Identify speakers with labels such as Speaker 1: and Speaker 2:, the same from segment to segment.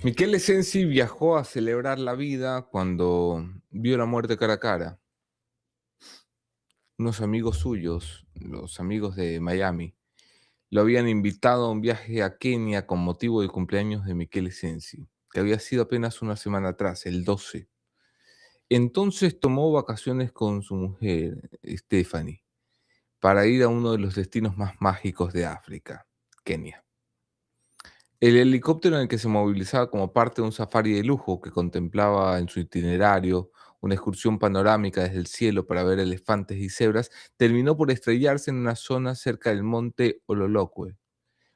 Speaker 1: Michele Sensi viajó a celebrar la vida cuando vio la muerte cara a cara. Unos amigos suyos, los amigos de Miami, lo habían invitado a un viaje a Kenia con motivo del cumpleaños de Michele Sensi, que había sido apenas una semana atrás, el 12. Entonces tomó vacaciones con su mujer, Stephanie, para ir a uno de los destinos más mágicos de África, Kenia. El helicóptero en el que se movilizaba como parte de un safari de lujo que contemplaba en su itinerario una excursión panorámica desde el cielo para ver elefantes y cebras, terminó por estrellarse en una zona cerca del monte Ololokwe,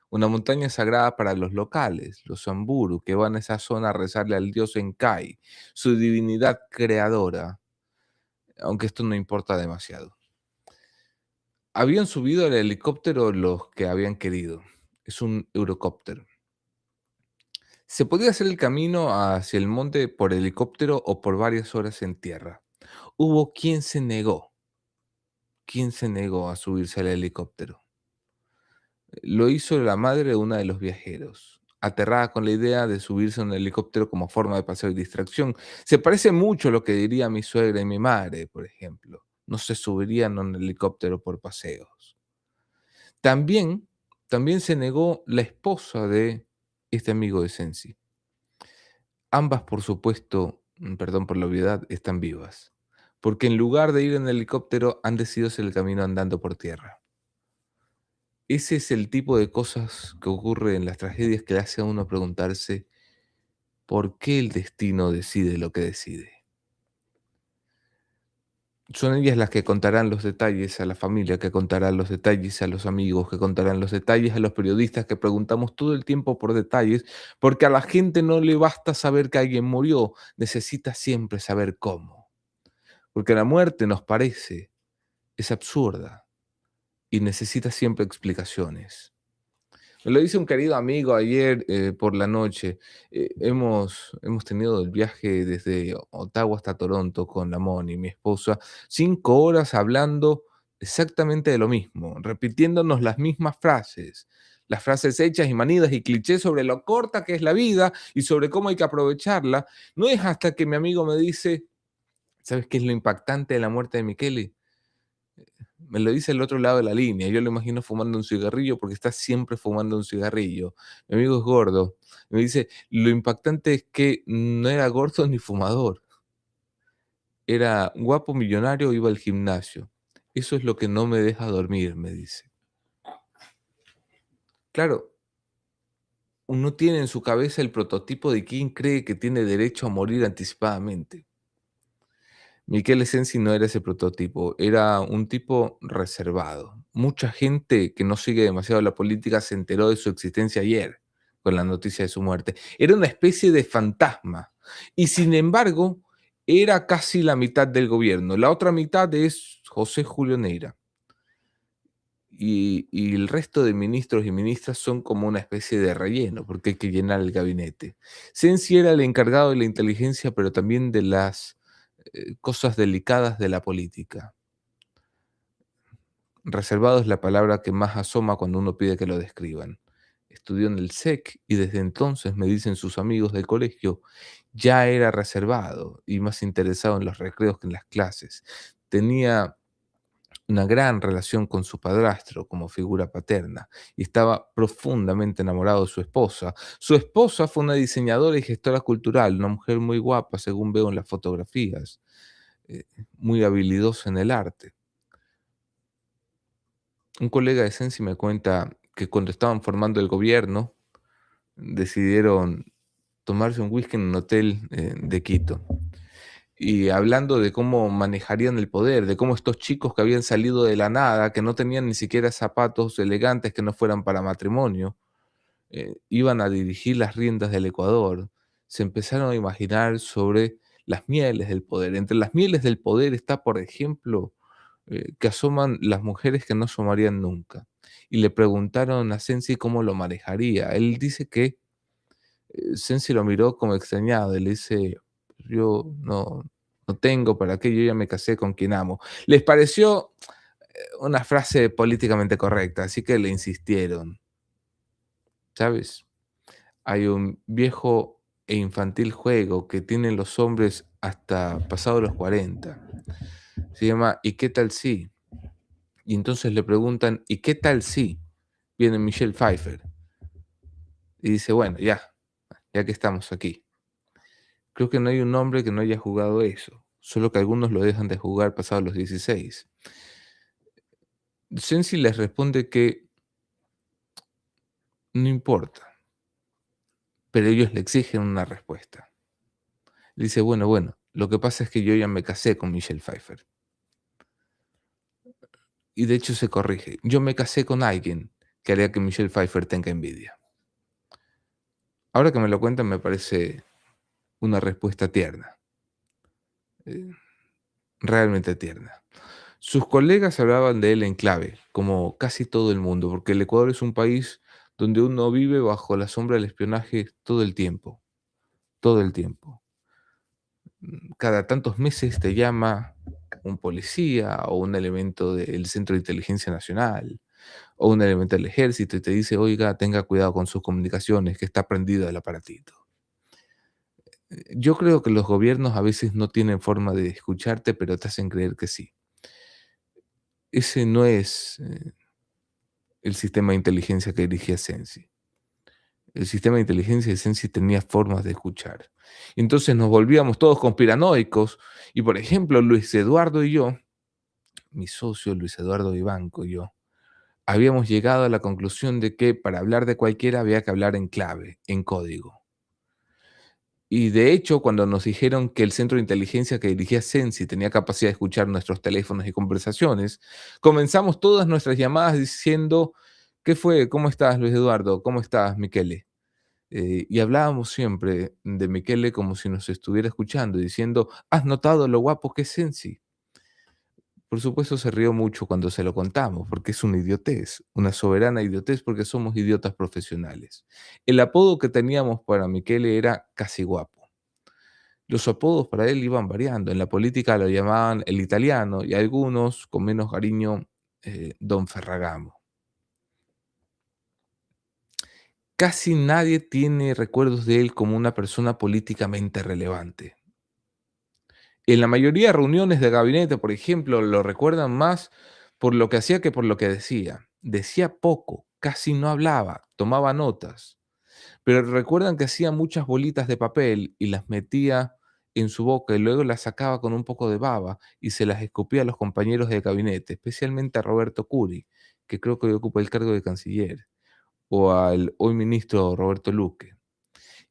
Speaker 1: una montaña sagrada para los locales, los Samburu, que van a esa zona a rezarle al dios Enkai, su divinidad creadora, aunque esto no importa demasiado. Habían subido al helicóptero los que habían querido. Es un Eurocopter. Se podía hacer el camino hacia el monte por helicóptero o por varias horas en tierra. Hubo quien se negó a subirse al helicóptero. Lo hizo la madre de uno de los viajeros, aterrada con la idea de subirse a un helicóptero como forma de paseo y distracción. Se parece mucho a lo que diría mi suegra y mi madre, por ejemplo. No se subirían a un helicóptero por paseos. También, también se negó la esposa de este amigo de Sensi. Ambas, por supuesto, perdón por la obviedad, están vivas, porque en lugar de ir en helicóptero han decidido hacer el camino andando por tierra. Ese es el tipo de cosas que ocurre en las tragedias que le hace a uno preguntarse por qué el destino decide lo que decide. Son ellas las que contarán los detalles a la familia, que contarán los detalles a los amigos, que contarán los detalles a los periodistas, que preguntamos todo el tiempo por detalles, porque a la gente no le basta saber que alguien murió, necesita siempre saber cómo. Porque la muerte nos parece, es absurda y necesita siempre explicaciones. Me lo dice un querido amigo ayer por la noche. Hemos tenido el viaje desde Ottawa hasta Toronto con la Moni, mi esposa, 5 horas hablando exactamente de lo mismo, repitiéndonos las frases hechas y manidas y clichés sobre lo corta que es la vida y sobre cómo hay que aprovecharla. No es hasta que mi amigo me dice, ¿sabes qué es lo impactante de la muerte de Michele? Me lo dice el otro lado de la línea. Yo lo imagino fumando un cigarrillo porque está siempre fumando un cigarrillo. Mi amigo es gordo. Me dice, lo impactante es que no era gordo ni fumador. Era guapo, millonario, iba al gimnasio. Eso es lo que no me deja dormir, me dice. Claro, uno tiene en su cabeza el prototipo de quien cree que tiene derecho a morir anticipadamente. Michele Sensi no era ese prototipo, era un tipo reservado. Mucha gente que no sigue demasiado la política se enteró de su existencia ayer con la noticia de su muerte. Era una especie de fantasma y sin embargo era casi la mitad del gobierno. La otra mitad es José Julio Neira y el resto de ministros y ministras son como una especie de relleno porque hay que llenar el gabinete. Sensi era el encargado de la inteligencia pero también de las cosas delicadas de la política. Reservado es la palabra que más asoma cuando uno pide que lo describan. Estudió en el SEC y desde entonces, me dicen sus amigos del colegio, ya era reservado y más interesado en los recreos que en las clases. Tenía una gran relación con su padrastro como figura paterna y estaba profundamente enamorado de su esposa. Su esposa fue una diseñadora y gestora cultural, una mujer muy guapa, según veo en las fotografías, eh, muy habilidosa en el arte. Un colega de Sensi me cuenta que cuando estaban formando el gobierno, decidieron tomarse un whisky en un hotel de Quito. Y hablando de cómo manejarían el poder, de cómo estos chicos que habían salido de la nada, que no tenían ni siquiera zapatos elegantes que no fueran para matrimonio, iban a dirigir las riendas del Ecuador, se empezaron a imaginar sobre las mieles del poder. Entre las mieles del poder está, por ejemplo, que asoman las mujeres que no asomarían nunca. Y le preguntaron a Sensi cómo lo manejaría. Él dice que Sensi lo miró como extrañado y le dice, yo no tengo para qué, yo ya me casé con quien amo. Les pareció una frase políticamente correcta, así que le insistieron, ¿sabes? Hay un viejo e infantil juego que tienen los hombres hasta pasados los 40. Se llama ¿Y qué tal si? Y entonces le preguntan ¿y qué tal si? Viene Michelle Pfeiffer y dice, bueno, ya que estamos aquí. Creo que no hay un hombre que no haya jugado eso, solo que algunos lo dejan de jugar pasados los 16. Sensi les responde que no importa, pero ellos le exigen una respuesta. Dice, bueno, lo que pasa es que yo ya me casé con Michelle Pfeiffer. Y de hecho se corrige, yo me casé con alguien que haría que Michelle Pfeiffer tenga envidia. Ahora que me lo cuentan me parece una respuesta tierna, eh, realmente tierna. Sus colegas hablaban de él en clave, como casi todo el mundo, porque el Ecuador es un país donde uno vive bajo la sombra del espionaje todo el tiempo, todo el tiempo. Cada tantos meses te llama un policía o un elemento del Centro de Inteligencia Nacional o un elemento del ejército y te dice, oiga, tenga cuidado con sus comunicaciones, que está prendido el aparatito. Yo creo que los gobiernos a veces no tienen forma de escucharte, pero te hacen creer que sí. Ese no es el sistema de inteligencia que dirigía Sensi. El sistema de inteligencia de Sensi tenía formas de escuchar. Entonces nos volvíamos todos conspiranoicos y, por ejemplo, Luis Eduardo y yo, mi socio Luis Eduardo Vivanco y yo, habíamos llegado a la conclusión de que para hablar de cualquiera había que hablar en clave, en código. Y de hecho, cuando nos dijeron que el centro de inteligencia que dirigía Sensi tenía capacidad de escuchar nuestros teléfonos y conversaciones, comenzamos todas nuestras llamadas diciendo, ¿qué fue? ¿Cómo estás, Luis Eduardo? ¿Cómo estás, Michele? Y hablábamos siempre de Michele como si nos estuviera escuchando, diciendo, ¿has notado lo guapo que es Sensi? Por supuesto se rió mucho cuando se lo contamos, porque es una idiotez, una soberana idiotez, porque somos idiotas profesionales. El apodo que teníamos para Michele era Casi Guapo. Los apodos para él iban variando. En la política lo llamaban el italiano y algunos, con menos cariño, Don Ferragamo. Casi nadie tiene recuerdos de él como una persona políticamente relevante. En la mayoría de reuniones de gabinete, por ejemplo, lo recuerdan más por lo que hacía que por lo que decía. Decía poco, casi no hablaba, tomaba notas, pero recuerdan que hacía muchas bolitas de papel y las metía en su boca y luego las sacaba con un poco de baba y se las escupía a los compañeros de gabinete, especialmente a Roberto Curi, que creo que hoy ocupa el cargo de canciller, o al hoy ministro Roberto Luque.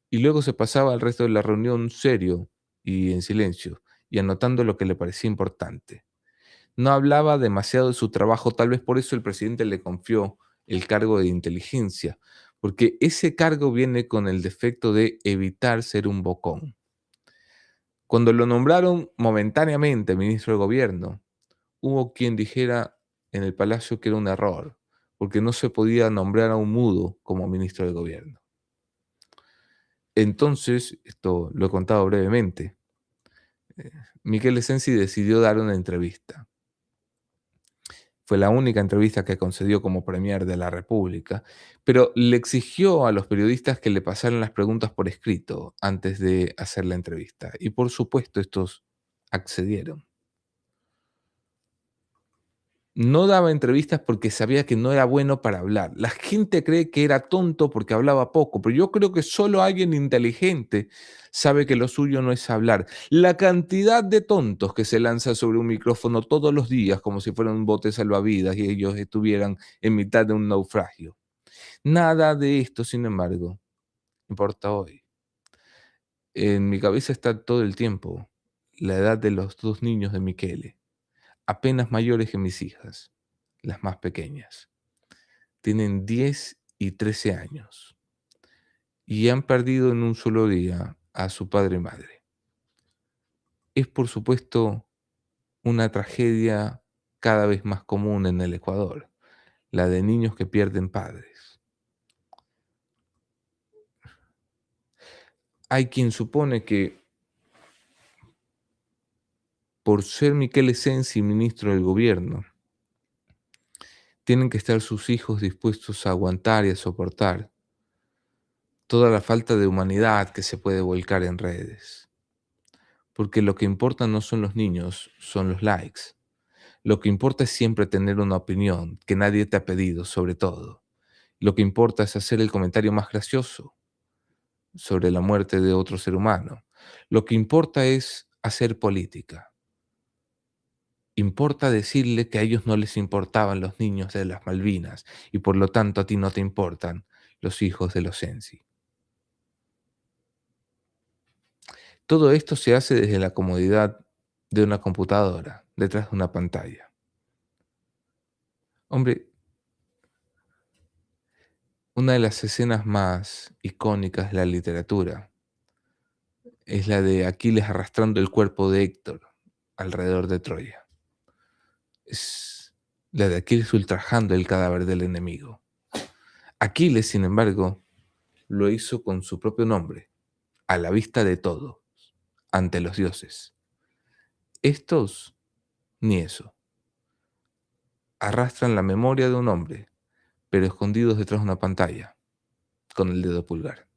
Speaker 1: Y luego se pasaba el resto de la reunión serio y en silencio, y anotando lo que le parecía importante. No hablaba demasiado de su trabajo, tal vez por eso el presidente le confió el cargo de inteligencia, porque ese cargo viene con el defecto de evitar ser un bocón. Cuando lo nombraron momentáneamente ministro de gobierno, hubo quien dijera en el palacio que era un error, porque no se podía nombrar a un mudo como ministro de gobierno. Entonces, esto lo he contado brevemente, Michele Sensi decidió dar una entrevista. Fue la única entrevista que concedió como premier de la República, pero le exigió a los periodistas que le pasaran las preguntas por escrito antes de hacer la entrevista. Y por supuesto estos accedieron. No daba entrevistas porque sabía que no era bueno para hablar. La gente cree que era tonto porque hablaba poco, pero yo creo que solo alguien inteligente sabe que lo suyo no es hablar. La cantidad de tontos que se lanza sobre un micrófono todos los días como si fueran un bote salvavidas y ellos estuvieran en mitad de un naufragio. Nada de esto, sin embargo, importa hoy. En mi cabeza está todo el tiempo la edad de los dos niños de Michele, apenas mayores que mis hijas, las más pequeñas. Tienen 10 y 13 años y han perdido en un solo día a su padre y madre. Es, por supuesto, una tragedia cada vez más común en el Ecuador, la de niños que pierden padres. Hay quien supone que por ser Michele Sensi ministro del gobierno, tienen que estar sus hijos dispuestos a aguantar y a soportar toda la falta de humanidad que se puede volcar en redes. Porque lo que importa no son los niños, son los likes. Lo que importa es siempre tener una opinión que nadie te ha pedido sobre todo. Lo que importa es hacer el comentario más gracioso sobre la muerte de otro ser humano. Lo que importa es hacer política. Importa decirle que a ellos no les importaban los niños de las Malvinas y por lo tanto a ti no te importan los hijos de los Sensi. Todo esto se hace desde la comodidad de una computadora, detrás de una pantalla. Hombre, una de las escenas más icónicas de la literatura es la de Aquiles arrastrando el cuerpo de Héctor alrededor de Troya. Es la de Aquiles ultrajando el cadáver del enemigo. Aquiles, sin embargo, lo hizo con su propio nombre, a la vista de todos, ante los dioses. Estos, ni eso. Arrastran la memoria de un hombre, pero escondidos detrás de una pantalla, con el dedo pulgar.